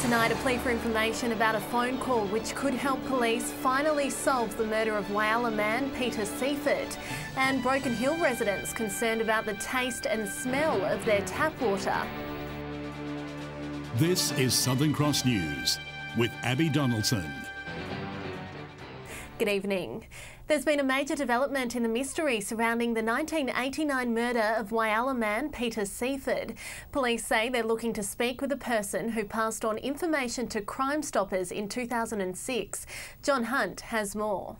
Tonight, a plea for information about a phone call which could help police finally solve the murder of Whyalla man Peter Seaford. And Broken Hill residents concerned about the taste and smell of their tap water. This is Southern Cross News with Abby Donaldson. Good evening. There's been a major development in the mystery surrounding the 1989 murder of Whyalla man Peter Seaford. Police say they're looking to speak with a person who passed on information to Crime Stoppers in 2006. John Hunt has more.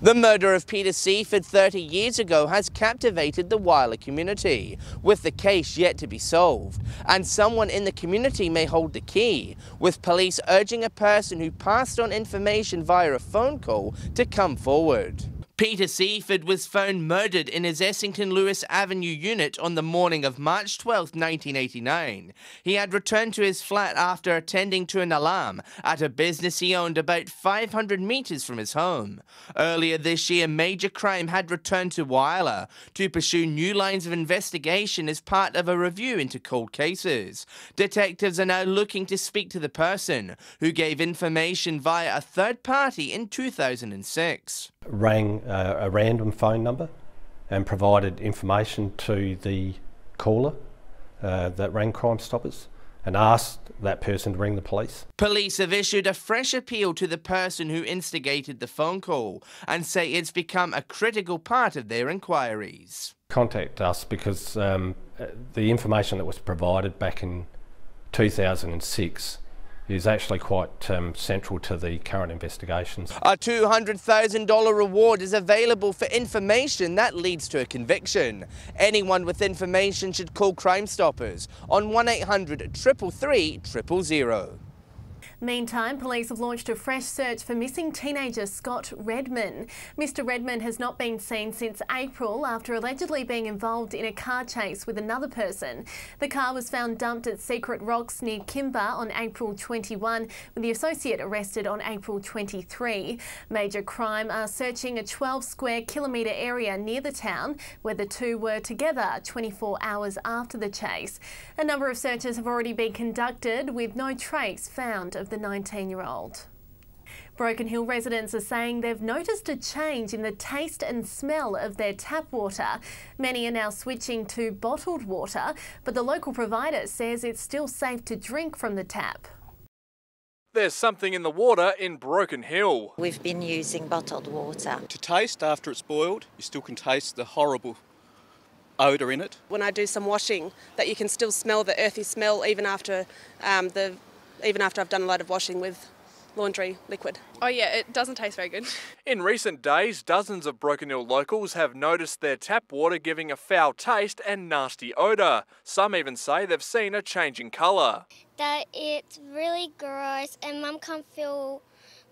The murder of Peter Seaford 30 years ago has captivated the Whyalla community, with the case yet to be solved. And someone in the community may hold the key, with police urging a person who passed on information via a phone call to come forward. Peter Seaford was found murdered in his Essington Lewis Avenue unit on the morning of March 12, 1989. He had returned to his flat after attending to an alarm at a business he owned about 500 metres from his home. Earlier this year, major crime had returned to Whyalla to pursue new lines of investigation as part of a review into cold cases. Detectives are now looking to speak to the person who gave information via a third party in 2006. Rang a random phone number and provided information to the caller that rang Crime Stoppers and asked that person to ring the police. Police have issued a fresh appeal to the person who instigated the phone call and say it's become a critical part of their inquiries. Contact us because the information that was provided back in 2006 is actually quite central to the current investigations. A $200,000 reward is available for information that leads to a conviction. Anyone with information should call Crime Stoppers on 1800 333 000. Meantime, police have launched a fresh search for missing teenager Scott Redmond. Mr Redmond has not been seen since April after allegedly being involved in a car chase with another person. The car was found dumped at Secret Rocks near Kimber on April 21, with the associate arrested on April 23. Major Crime are searching a 12 square kilometre area near the town where the two were together 24 hours after the chase. A number of searches have already been conducted with no trace found of the 19-year-old. Broken Hill residents are saying they've noticed a change in the taste and smell of their tap water. Many are now switching to bottled water, but the local provider says it's still safe to drink from the tap. There's something in the water in Broken Hill. We've been using bottled water. To taste after it's boiled, you still can taste the horrible odour in it. When I do some washing, that you can still smell the earthy smell even after I've done a load of washing with laundry liquid. Oh yeah, it doesn't taste very good. In recent days, dozens of Broken Hill locals have noticed their tap water giving a foul taste and nasty odour. Some even say they've seen a change in colour. That it's really gross and Mum can't fill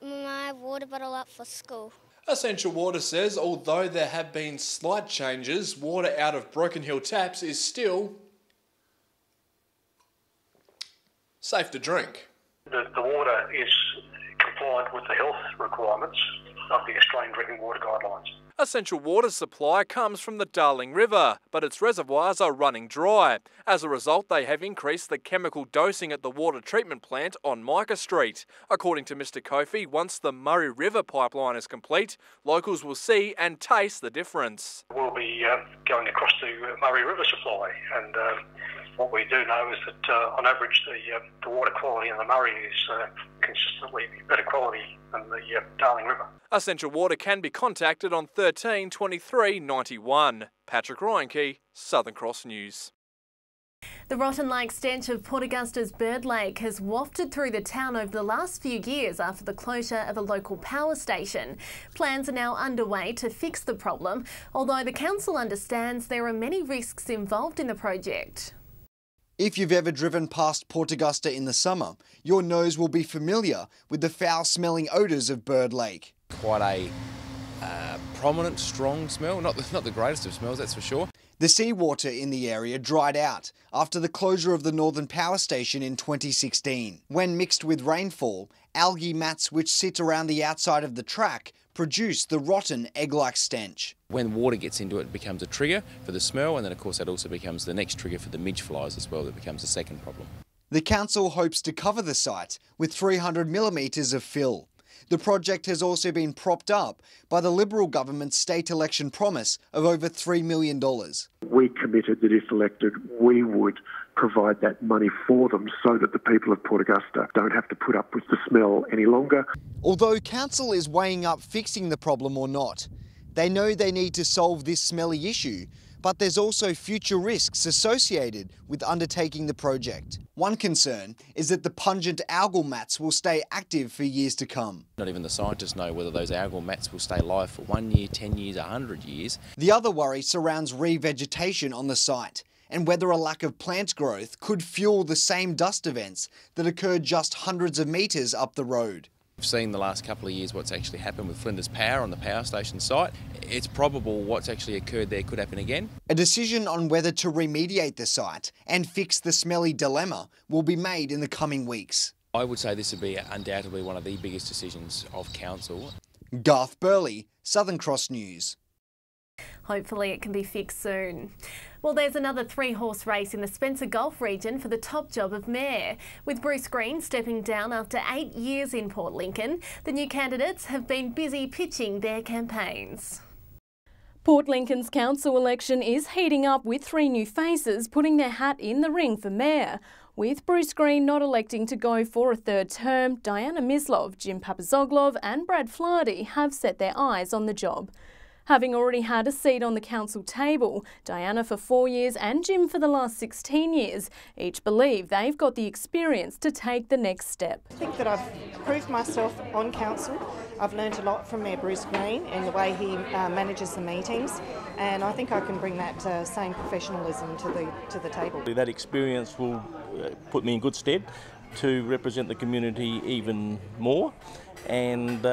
my water bottle up for school. Essential Water says although there have been slight changes, water out of Broken Hill taps is still safe to drink. The water is compliant with the health requirements of the Australian Drinking Water Guidelines. Essential Water's supply comes from the Darling River, but its reservoirs are running dry. As a result, they have increased the chemical dosing at the water treatment plant on Micah Street. According to Mr Kofi, once the Murray River pipeline is complete, locals will see and taste the difference. We'll be going across to Murray River supply, and what we do know is that on average the water quality in the Murray is consistently better quality than the Darling River. Essential Water can be contacted on 13 23 91. Patrick Ryankey, Southern Cross News. The rotten-like stench of Port Augusta's Bird Lake has wafted through the town over the last few years after the closure of a local power station. Plans are now underway to fix the problem, although the council understands there are many risks involved in the project. If you've ever driven past Port Augusta in the summer, your nose will be familiar with the foul-smelling odours of Bird Lake. Quite a prominent, strong smell, not the greatest of smells, that's for sure. The seawater in the area dried out after the closure of the Northern Power Station in 2016. When mixed with rainfall, algae mats which sit around the outside of the track produce the rotten egg-like stench. When water gets into it, it becomes a trigger for the smell, and then of course that also becomes the next trigger for the midge flies as well. That becomes a second problem. The council hopes to cover the site with 300 millimetres of fill. The project has also been propped up by the Liberal government's state election promise of over $3 million. We committed that if elected, we would provide that money for them so that the people of Port Augusta don't have to put up with the smell any longer. Although council is weighing up fixing the problem or not, they know they need to solve this smelly issue, but there's also future risks associated with undertaking the project. One concern is that the pungent algal mats will stay active for years to come. Not even the scientists know whether those algal mats will stay alive for 1 year, 10 years, 100 years. The other worry surrounds revegetation on the site and whether a lack of plant growth could fuel the same dust events that occurred just hundreds of metres up the road. We've seen the last couple of years what's actually happened with Flinders Power on the power station site. It's probable what's actually occurred there could happen again. A decision on whether to remediate the site and fix the smelly dilemma will be made in the coming weeks. I would say this would be undoubtedly one of the biggest decisions of council. Garth Burley, Southern Cross News. Hopefully it can be fixed soon. Well, there's another 3-horse race in the Spencer Gulf region for the top job of mayor. With Bruce Green stepping down after 8 years in Port Lincoln, the new candidates have been busy pitching their campaigns. Port Lincoln's council election is heating up with 3 new faces putting their hat in the ring for mayor. With Bruce Green not electing to go for a 3rd term, Diana Mislov, Jim Papazoglov and Brad Flaherty have set their eyes on the job. Having already had a seat on the council table, Diana for 4 years and Jim for the last 16 years each believe they've got the experience to take the next step. I think that I've proved myself on council. I've learned a lot from Mayor Bruce Green and the way he manages the meetings, and I think I can bring that same professionalism to the table. That experience will put me in good stead to represent the community even more and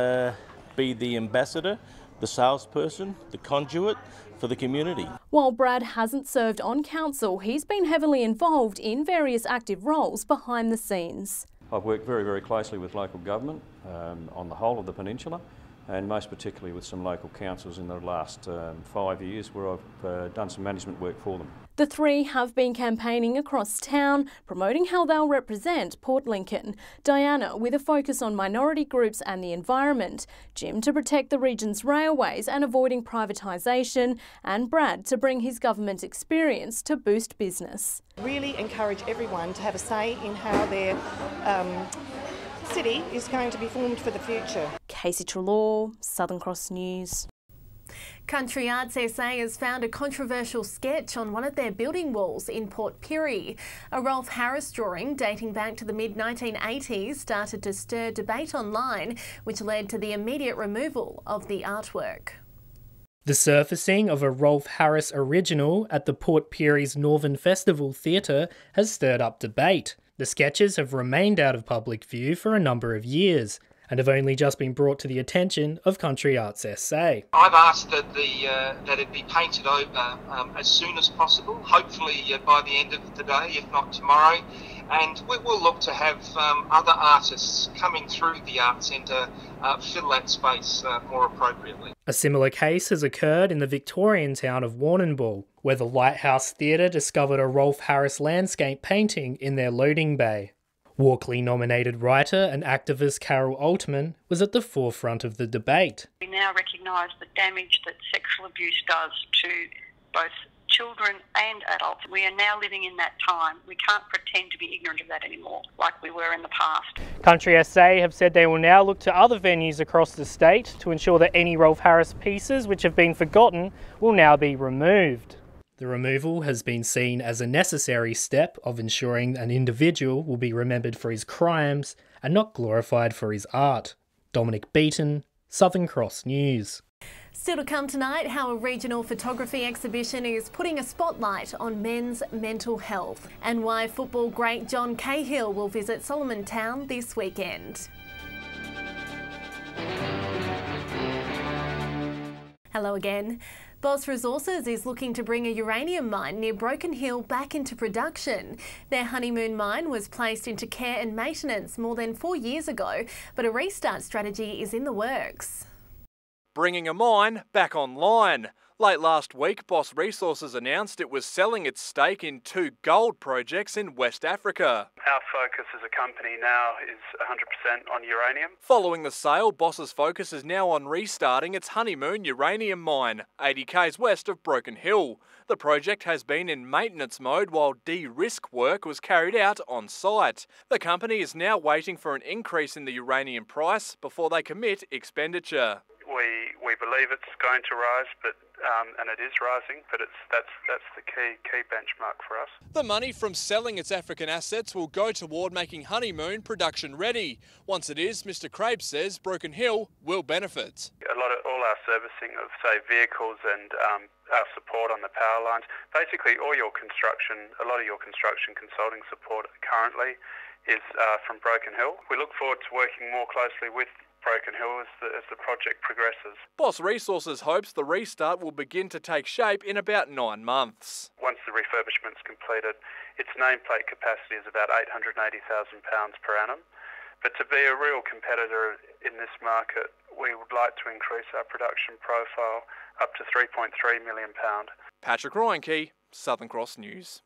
be the ambassador, the salesperson, the conduit for the community. While Brad hasn't served on council, he's been heavily involved in various active roles behind the scenes. I've worked very, very closely with local government on the whole of the peninsula, and most particularly with some local councils in the last 5 years where I've done some management work for them. The 3 have been campaigning across town, promoting how they'll represent Port Lincoln. Diana with a focus on minority groups and the environment, Jim to protect the region's railways and avoiding privatisation, and Brad to bring his government experience to boost business. Really encourage everyone to have a say in how their city is going to be formed for the future. Casey Trelaw, Southern Cross News. Country Arts SA has found a controversial sketch on one of their building walls in Port Pirie. A Rolf Harris drawing dating back to the mid-1980s started to stir debate online, which led to the immediate removal of the artwork. The surfacing of a Rolf Harris original at the Port Pirie's Northern Festival Theatre has stirred up debate. The sketches have remained out of public view for a number of years and have only just been brought to the attention of Country Arts SA. I've asked that it be painted over as soon as possible, hopefully by the end of the day, if not tomorrow, and we will look to have other artists coming through the Arts Centre fill that space more appropriately. A similar case has occurred in the Victorian town of Warrnambool, where the Lighthouse Theatre discovered a Rolf Harris landscape painting in their loading bay. Walkley-nominated writer and activist Carol Altman was at the forefront of the debate. We now recognise the damage that sexual abuse does to both children and adults. We are now living in that time. We can't pretend to be ignorant of that anymore, like we were in the past. Country SA have said they will now look to other venues across the state to ensure that any Rolf Harris pieces which have been forgotten will now be removed. The removal has been seen as a necessary step of ensuring an individual will be remembered for his crimes and not glorified for his art. Dominic Beaton, Southern Cross News. Still to come tonight, how a regional photography exhibition is putting a spotlight on men's mental health, and why football great John Cahill will visit Solomon Town this weekend. Hello again. Boss Resources is looking to bring a uranium mine near Broken Hill back into production. Their Honeymoon mine was placed into care and maintenance more than 4 years ago, but a restart strategy is in the works. Bringing a mine back online. Late last week, Boss Resources announced it was selling its stake in 2 gold projects in West Africa. Our focus as a company now is 100% on uranium. Following the sale, Boss's focus is now on restarting its Honeymoon uranium mine, 80 k's west of Broken Hill. The project has been in maintenance mode while de-risk work was carried out on site. The company is now waiting for an increase in the uranium price before they commit expenditure. We believe it's going to rise, and it is rising, but that's the key benchmark for us. The money from selling its African assets will go toward making Honeymoon production ready. Once it is, Mr. Crabe says Broken Hill will benefit. All our servicing of, say, vehicles and our support on the power lines, basically a lot of your construction consulting support currently is from Broken Hill. We look forward to working more closely with Broken Hill as the project progresses. Boss Resources hopes the restart will begin to take shape in about 9 months. Once the refurbishment's completed, its nameplate capacity is about £880,000 per annum. But to be a real competitor in this market, we would like to increase our production profile up to £3.3 million. Patrick Ryanke, Southern Cross News.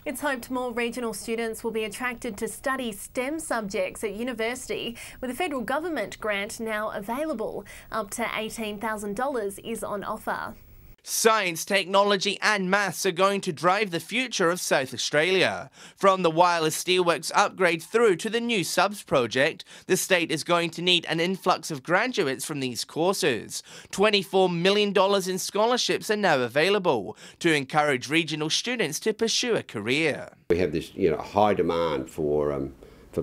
It's hoped more regional students will be attracted to study STEM subjects at university, with a federal government grant now available. Up to $18,000 is on offer. Science, technology and maths are going to drive the future of South Australia. From the wireless steelworks upgrade through to the new subs project, the state is going to need an influx of graduates from these courses. $24 million in scholarships are now available to encourage regional students to pursue a career. We have this, high demand for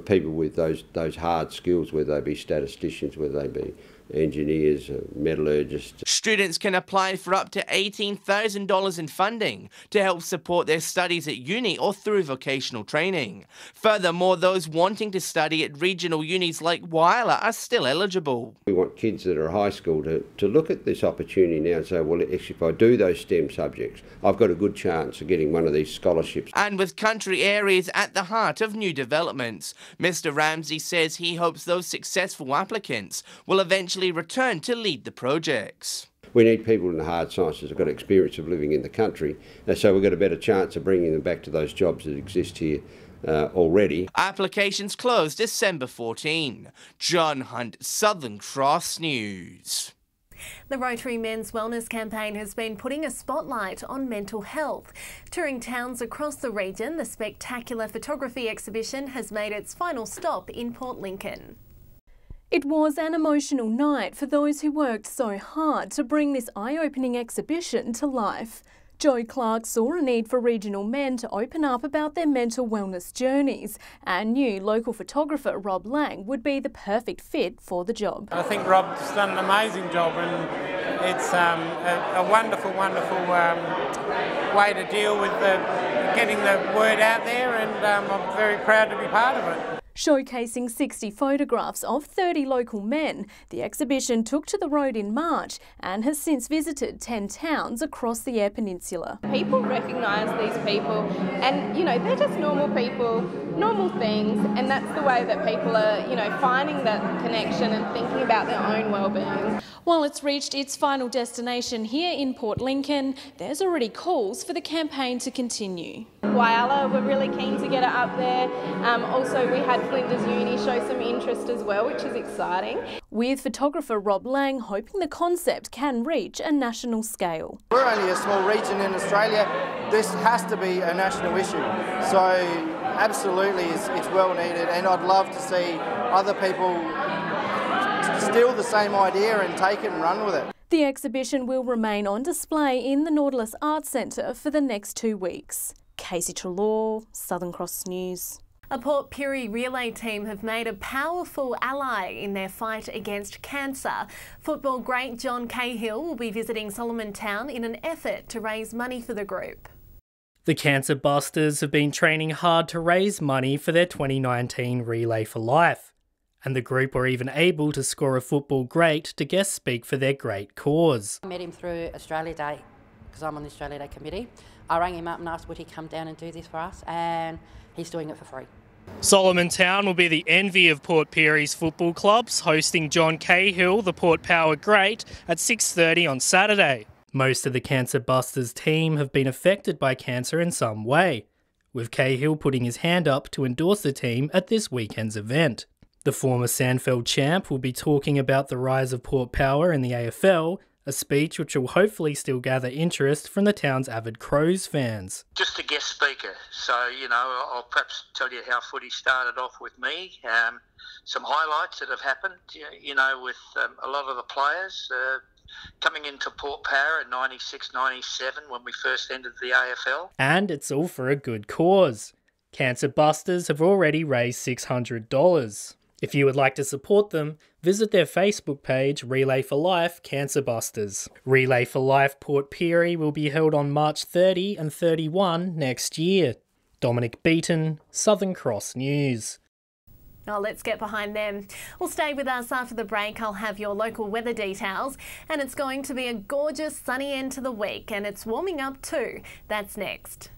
people with those hard skills, whether they be statisticians, whether they be engineers, metallurgists. Students can apply for up to $18,000 in funding to help support their studies at uni or through vocational training. Furthermore, those wanting to study at regional unis like Whyalla are still eligible. We want kids that are high school to look at this opportunity now and say, well, actually, if I do those STEM subjects, I've got a good chance of getting one of these scholarships. And with country areas at the heart of new developments, Mr. Ramsey says he hopes those successful applicants will eventually return to lead the projects. We need people in the hard sciences who've got experience of living in the country, so we've got a better chance of bringing them back to those jobs that exist here already. Applications close December 14. John Hunt, Southern Cross News. The Rotary Men's Wellness Campaign has been putting a spotlight on mental health. Touring towns across the region, the spectacular photography exhibition has made its final stop in Port Lincoln. It was an emotional night for those who worked so hard to bring this eye-opening exhibition to life. Joe Clark saw a need for regional men to open up about their mental wellness journeys and knew local photographer Rob Lang would be the perfect fit for the job. I think Rob's done an amazing job, and it's a wonderful way to deal with getting the word out there, and I'm very proud to be part of it. Showcasing 60 photographs of 30 local men, the exhibition took to the road in March and has since visited 10 towns across the Eyre Peninsula. People recognise these people and, they're just normal people, normal things, and that's the way that people are, finding that connection and thinking about their own well-being. While it's reached its final destination here in Port Lincoln, there's already calls for the campaign to continue. Whyalla, we're really keen to get it up there. Also, we had Flinders Uni show some interest as well, which is exciting. With photographer Rob Lang hoping the concept can reach a national scale. We're only a small region in Australia. This has to be a national issue. So absolutely it's well needed, and I'd love to see other people steal the same idea and take it and run with it. The exhibition will remain on display in the Nautilus Arts Centre for the next 2 weeks. Casey Trelaw, Southern Cross News. A Port Pirie relay team have made a powerful ally in their fight against cancer. Football great John Cahill will be visiting Solomon Town in an effort to raise money for the group. The Cancer Busters have been training hard to raise money for their 2019 Relay for Life, and the group were even able to score a football great to guest speak for their great cause. I met him through Australia Day, because I'm on the Australia Day committee. I rang him up and asked would he come down and do this for us, and he's doing it for free. Solomon Town will be the envy of Port Pirie's football clubs, hosting John Cahill, the Port Power great, at 6:30 on Saturday. Most of the Cancer Busters team have been affected by cancer in some way, with Cahill putting his hand up to endorse the team at this weekend's event. The former Sandfeld champ will be talking about the rise of Port Power in the AFL, a speech which will hopefully still gather interest from the town's avid Crows fans. Just a guest speaker, so I'll perhaps tell you how footy started off with me. Some highlights that have happened, with a lot of the players coming into Port Power in 96, 97 when we first entered the AFL. And it's all for a good cause. Cancer Busters have already raised $600. If you would like to support them, visit their Facebook page, Relay for Life Cancer Busters. Relay for Life Port Pirie will be held on March 30 and 31 next year. Dominic Beaton, Southern Cross News. Oh, let's get behind them. Well, stay with us after the break. I'll have your local weather details, and it's going to be a gorgeous sunny end to the week, and it's warming up too. That's next.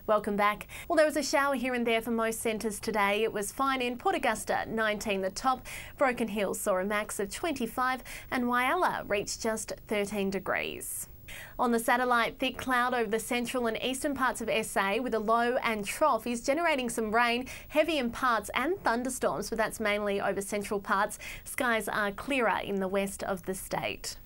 Welcome back. Well, there was a shower here and there for most centres today. It was fine in Port Augusta, 19 the top. Broken Hill saw a max of 25 and Whyalla reached just 13 degrees. On the satellite, thick cloud over the central and eastern parts of SA with a low and trough is generating some rain, heavy in parts and thunderstorms, but that's mainly over central parts. Skies are clearer in the west of the state.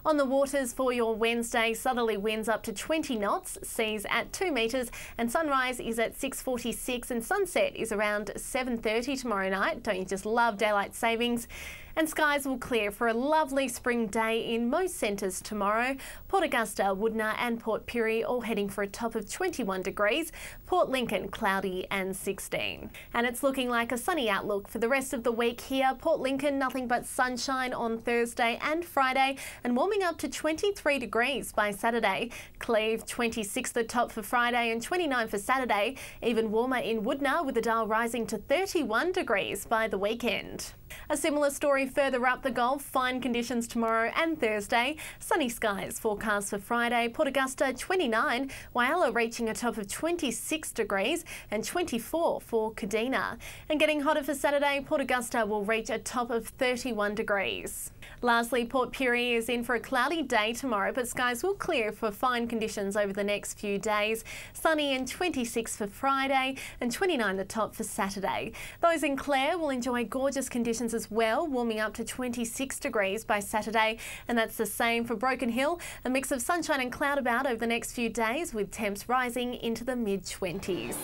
On the waters for your Wednesday, southerly winds up to 20 knots, seas at 2 metres, and sunrise is at 6:46 and sunset is around 7:30 tomorrow night. Don't you just love daylight savings? And skies will clear for a lovely spring day in most centres tomorrow. Port Augusta, Woodna and Port Pirie all heading for a top of 21 degrees. Port Lincoln cloudy and 16. And it's looking like a sunny outlook for the rest of the week here. Port Lincoln, nothing but sunshine on Thursday and Friday and warming up to 23 degrees by Saturday. Cleve, 26 the top for Friday and 29 for Saturday. Even warmer in Woodna with the dial rising to 31 degrees by the weekend. A similar story further up the Gulf. Fine conditions tomorrow and Thursday. Sunny skies forecast for Friday. Port Augusta 29, Whyalla reaching a top of 26 degrees and 24 for Kadina. And getting hotter for Saturday, Port Augusta will reach a top of 31 degrees. Lastly, Port Pirie is in for a cloudy day tomorrow, but skies will clear for fine conditions over the next few days. Sunny and 26 for Friday and 29 the top for Saturday. Those in Clare will enjoy gorgeous conditions as well, warming up to 26 degrees by Saturday, and that's the same for Broken Hill. A mix of sunshine and cloud about over the next few days with temps rising into the mid-20s.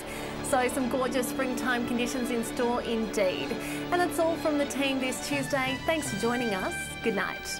So some gorgeous springtime conditions in store indeed. And that's all from the team this Tuesday. Thanks for joining us. Good night.